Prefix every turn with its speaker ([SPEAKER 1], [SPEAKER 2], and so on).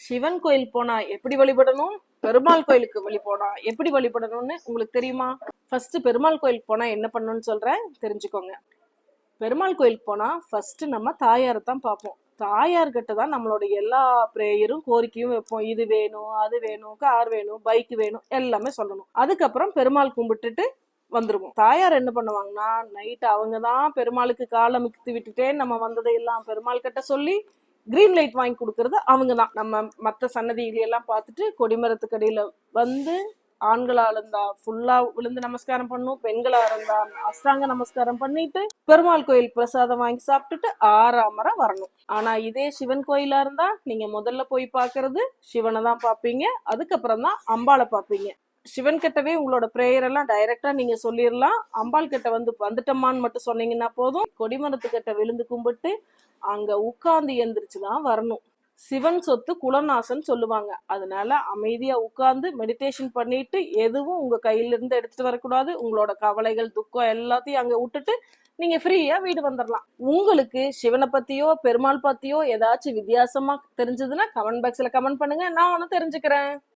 [SPEAKER 1] சிவன் கோயில் போனா எப்படி வழிபடணும், பெருமாள் கோயிலுக்கு போனா எப்படி வழிபடணும்னு உங்களுக்கு தெரியுமா? ஃபர்ஸ்ட் பெருமாள் கோயிலுக்கு போனா என்ன பண்ணணும்னு சொல்றேன், தெரிஞ்சுக்கோங்க. பெருமாள் கோயிலுக்கு போனா ஃபர்ஸ்ட் நம்ம தாயாரை தான் பார்ப்போம். தாயார்கிட்ட தான் நம்மளோட எல்லா பிரேயரும் கோரிக்கையும் வைப்போம். இது வேணும், அது வேணும், கார் வேணும், பைக் வேணும், எல்லாமே சொல்லணும். அதுக்கப்புறம் பெருமாள் கும்பிட்டுட்டு வந்துருவோம். தாயார் என்ன பண்ணுவாங்கன்னா, நைட் அவங்க தான் பெருமாளுக்கு காலமுக்தி விட்டுட்டே நம்ம வந்ததை எல்லாம் பெருமாள் கிட்ட சொல்லி கிரீன் லைட் வாங்கி கொடுக்கறது அவங்க தான். நம்ம மற்ற சன்னதியில எல்லாம் பார்த்துட்டு கொடிமரத்துக்கு அடியில வந்து ஆண்களா இருந்தா ஃபுல்லா விழுந்து நமஸ்காரம் பண்ணும், பெண்களா இருந்தா அஷ்டாங்க நமஸ்காரம் பண்ணிட்டு பெருமாள் கோயில் பிரசாதம் வாங்கி சாப்பிட்டுட்டு ஆறாமர வரணும். ஆனா இதே சிவன் கோயிலா இருந்தா நீங்க முதல்ல போய் பாக்குறது சிவனை தான் பாப்பீங்க, அதுக்கப்புறம் தான் அம்பாளை பாப்பீங்க. சிவன் கிட்டவே உங்களோட பிரேயர் எல்லாம் டைரக்டா நீங்க சொல்லிடலாம். அம்பாள் கிட்ட வந்துட்டோமான்னு மட்டும் சொன்னீங்கன்னா போதும். கொடிமரத்துக்கிட்ட விழுந்து கும்பிட்டு அங்க உட்கார்ந்து எந்திரிச்சுதான் வரணும். சிவன் சொத்து குலநாசன் சொல்லுவாங்க. அதனால அமைதியா உட்கார்ந்து மெடிடேஷன் பண்ணிட்டு எதுவும் உங்க கையில இருந்து எடுத்துட்டு வரக்கூடாது. உங்களோட கவலைகள் துக்கம் எல்லாத்தையும் அங்க விட்டுட்டு நீங்க ஃப்ரீயா வீடு வந்துடலாம். உங்களுக்கு சிவனை பத்தியோ பெருமாள் பத்தியோ ஏதாச்சும் வித்தியாசமா தெரிஞ்சதுன்னா கமெண்ட் பாக்ஸ்ல கமெண்ட் பண்ணுங்க, நான் ஒன்னும் தெரிஞ்சுக்கிறேன்.